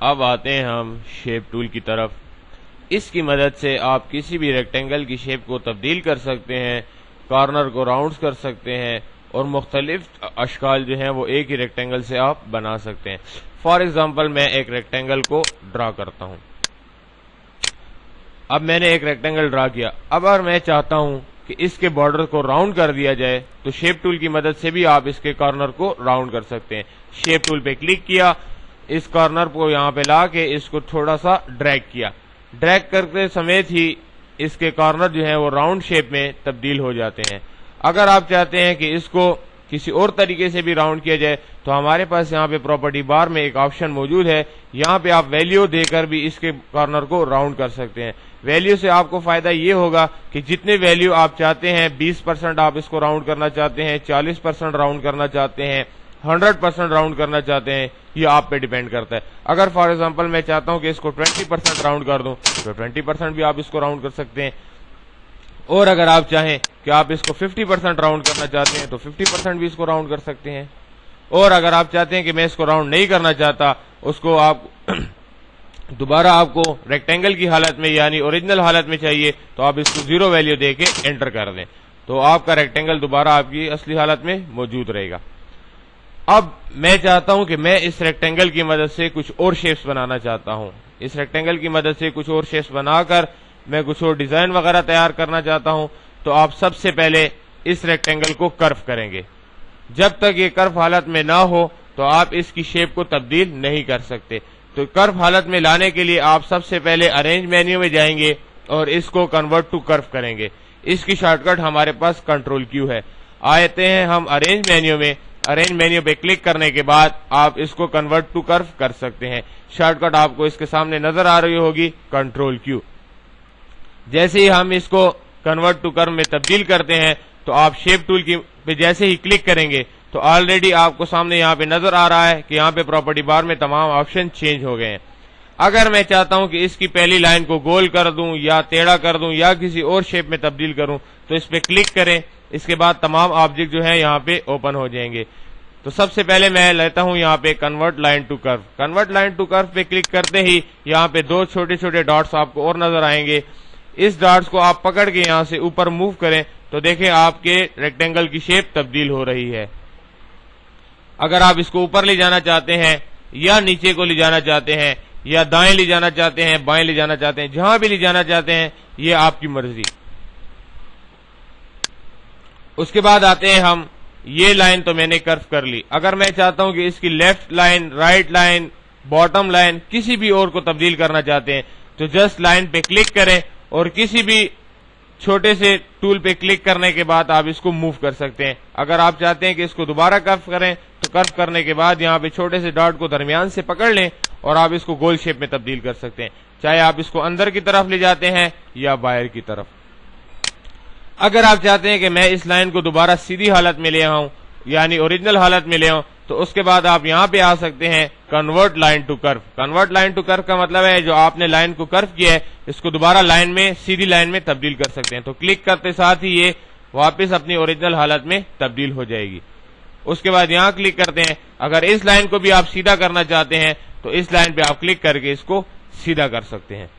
अब आते हैं हम शेप टूल की तरफ। इसकी मदद से आप किसी भी रेक्टेंगल की शेप को तब्दील कर सकते हैं, कॉर्नर को राउंड कर सकते हैं और मुख्तलिफ अशकाल जो हैं वो एक ही रेक्टेंगल से आप बना सकते हैं। फॉर एग्जांपल मैं एक रेक्टेंगल को ड्रा करता हूं। अब मैंने एक रेक्टेंगल ड्रा किया। अब अगर मैं चाहता हूं कि इसके बॉर्डर को राउंड कर दिया जाए तो शेप टूल की मदद से भी आप इसके कॉर्नर को राउंड कर सकते हैं। शेप टूल पे क्लिक किया, इस कॉर्नर को यहां पे ला के इसको थोड़ा सा ड्रैग किया। ड्रैग करते समेत ही इसके कॉर्नर जो है वो राउंड शेप में तब्दील हो जाते हैं। अगर आप चाहते हैं कि इसको किसी और तरीके से भी राउंड किया जाए तो हमारे पास यहाँ पे प्रॉपर्टी बार में एक ऑप्शन मौजूद है। यहाँ पे आप वैल्यू देकर भी इसके कॉर्नर को राउंड कर सकते हैं। वैल्यू से आपको फायदा ये होगा कि जितने वैल्यू आप चाहते हैं, 20% आप इसको राउंड करना चाहते हैं, 40% राउंड करना चाहते हैं, 100% राउंड करना चाहते हैं, ये आप पे डिपेंड करता है। अगर फॉर एग्जांपल मैं चाहता हूं कि इसको 20% राउंड कर दूं तो 20% भी आप इसको राउंड कर सकते हैं। और अगर आप चाहें कि आप इसको 50% राउंड करना चाहते हैं तो 50% भी इसको राउंड कर सकते हैं। और अगर आप चाहते हैं कि मैं इसको राउंड नहीं करना चाहता, उसको आप दोबारा आपको रेक्टेंगल की हालत में यानी ओरिजिनल हालत में चाहिए तो आप इसको 0 वैल्यू देके एंटर कर दें तो आपका रेक्टेंगल दोबारा आपकी असली हालत में मौजूद रहेगा। अब मैं चाहता हूं कि मैं इस रेक्टेंगल की मदद से कुछ और शेप्स बनाना चाहता हूं। इस रेक्टेंगल की मदद से कुछ और शेप्स बनाकर मैं कुछ और डिजाइन वगैरह तैयार करना चाहता हूं तो आप सबसे पहले इस रेक्टेंगल को कर्व करेंगे। जब तक ये कर्व हालत में ना हो तो आप इसकी शेप को तब्दील नहीं कर सकते। तो कर्व हालत में लाने के लिए आप सबसे पहले अरेंज मेन्यू में जाएंगे और इसको कन्वर्ट टू कर्व करेंगे। इसकी शॉर्टकट हमारे पास कंट्रोल क्यू है। आते हैं हम अरेंज मेन्यू में। अरेंज मेन्यू पे क्लिक करने के बाद आप इसको कन्वर्ट टू कर्व कर सकते हैं। शॉर्टकट आपको इसके सामने नजर आ रही होगी, कंट्रोल क्यू। जैसे ही हम इसको कन्वर्ट टू कर्व में तब्दील करते हैं तो आप शेप टूल की पे जैसे ही क्लिक करेंगे तो ऑलरेडी आपको सामने यहाँ पे नजर आ रहा है कि यहाँ पे प्रॉपर्टी बार में तमाम ऑप्शन चेंज हो गए हैं। अगर मैं चाहता हूं कि इसकी पहली लाइन को गोल कर दूं या टेढ़ा कर दूं या किसी और शेप में तब्दील करूं तो इस पे क्लिक करें। इसके बाद तमाम ऑब्जेक्ट जो है यहाँ पे ओपन हो जाएंगे। तो सबसे पहले मैं लेता हूं यहाँ पे convert line to curve. Convert line to curve पे क्लिक करते ही यहाँ पे 2 छोटे छोटे डॉट्स आपको और नजर आएंगे। इस डॉट्स को आप पकड़ के यहाँ से ऊपर मूव करें तो देखें आपके रेक्टेंगल की शेप तब्दील हो रही है। अगर आप इसको ऊपर ले जाना चाहते हैं या नीचे को ले जाना चाहते हैं या दाएं ले जाना चाहते हैं, बाएं ले जाना चाहते हैं, जहां भी ले जाना चाहते हैं, ये आपकी मर्जी। उसके बाद आते हैं हम, ये लाइन तो मैंने कर्व कर ली। अगर मैं चाहता हूं कि इसकी left line, right line, bottom line किसी भी और को तब्दील करना चाहते हैं तो जस्ट लाइन पे क्लिक करें और किसी भी छोटे से टूल पे क्लिक करने के बाद आप इसको मूव कर सकते हैं। अगर आप चाहते हैं कि इसको दोबारा कर्व करें तो कर्व करने के बाद यहाँ पे छोटे से डॉट को दरमियान से पकड़ लें और आप इसको गोल शेप में तब्दील कर सकते हैं, चाहे आप इसको अंदर की तरफ ले जाते हैं या बाहर की तरफ। अगर आप चाहते हैं कि मैं इस लाइन को दोबारा सीधी हालत में ले आऊं यानी ओरिजिनल हालत में ले आऊं तो उसके बाद आप यहां पे आ सकते हैं convert line to curve. Convert line to curve का मतलब है जो आपने लाइन को कर्व किया है इसको दोबारा लाइन में, सीधी लाइन में तब्दील कर सकते हैं। तो क्लिक करते साथ ही ये वापस अपनी ओरिजिनल हालत में तब्दील हो जाएगी। उसके बाद यहां क्लिक करते हैं। अगर इस लाइन को भी आप सीधा करना चाहते हैं तो इस लाइन पे आप क्लिक करके इसको सीधा कर सकते हैं।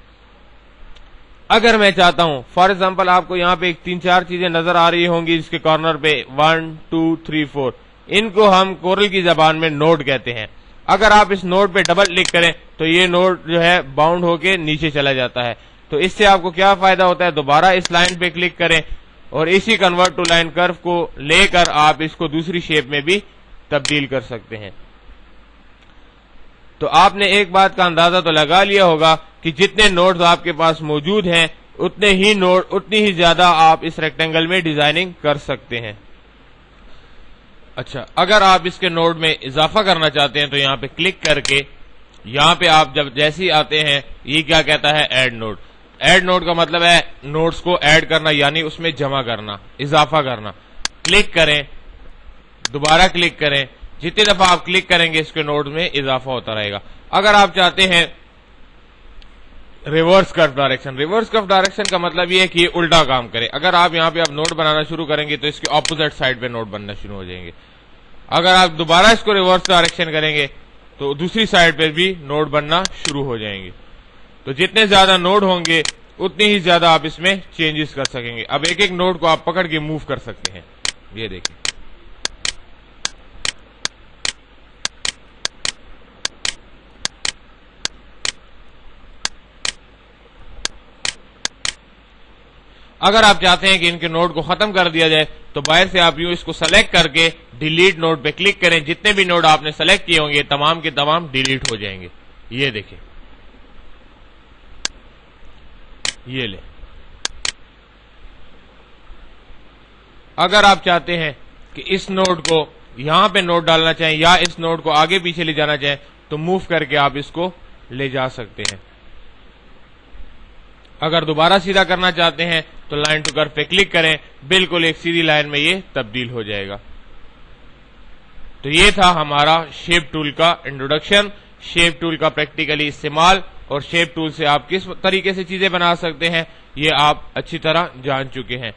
अगर मैं चाहता हूं, फॉर एग्जांपल आपको यहां पे 3-4 चीजें नजर आ रही होंगी इसके कॉर्नर पे, 1 2 3 4, इनको हम कोरल की जबान में नोड कहते हैं। अगर आप इस नोड पे डबल क्लिक करें तो ये नोड जो है बाउंड होके नीचे चला जाता है। तो इससे आपको क्या फायदा होता है, दोबारा इस लाइन पे क्लिक करें और इसी कन्वर्ट टू लाइन कर्व को लेकर आप इसको दूसरी शेप में भी तब्दील कर सकते हैं। तो आपने एक बात का अंदाजा तो लगा लिया होगा कि जितने नोड्स आपके पास मौजूद हैं उतने ही नोड, उतनी ही ज्यादा आप इस रेक्टेंगल में डिजाइनिंग कर सकते हैं। अच्छा, अगर आप इसके नोड में इजाफा करना चाहते हैं तो यहाँ पे क्लिक करके यहाँ पे आप जब जैसे ही आते हैं ये क्या कहता है, ऐड नोड। ऐड नोड का मतलब है नोड्स को ऐड करना यानी उसमें जमा करना, इजाफा करना। क्लिक करें, दोबारा क्लिक करें, जितनी दफा आप क्लिक करेंगे इसके नोड में इजाफा होता रहेगा। अगर आप चाहते हैं reverse curve direction, reverse curve direction का मतलब ये है कि ये उल्टा काम करे। अगर आप यहाँ पे आप नोड बनाना शुरू करेंगे तो इसके ऑपोजिट साइड पे नोड बनना शुरू हो जाएंगे। अगर आप दोबारा इसको रिवर्स डायरेक्शन करेंगे तो दूसरी साइड पे भी नोड बनना शुरू हो जाएंगे। तो जितने ज्यादा नोड होंगे उतनी ही ज्यादा आप इसमें चेंजेस कर सकेंगे। अब एक एक नोड को आप पकड़ के मूव कर सकते हैं। ये देखिए, अगर आप चाहते हैं कि इनके नोड को खत्म कर दिया जाए तो बाहर से आप यूं इसको सेलेक्ट करके डिलीट नोड पे क्लिक करें। जितने भी नोड आपने सेलेक्ट किए होंगे तमाम के तमाम डिलीट हो जाएंगे। ये देखिए, ये ले। अगर आप चाहते हैं कि इस नोड को यहां पे नोड डालना चाहें या इस नोड को आगे पीछे ले जाना चाहें तो मूव करके आप इसको ले जा सकते हैं। अगर दोबारा सीधा करना चाहते हैं तो लाइन टू कर्व पे क्लिक करें, बिल्कुल एक सीधी लाइन में ये तब्दील हो जाएगा। तो ये था हमारा शेप टूल का इंट्रोडक्शन, शेप टूल का प्रैक्टिकली इस्तेमाल और शेप टूल से आप किस तरीके से चीजें बना सकते हैं ये आप अच्छी तरह जान चुके हैं।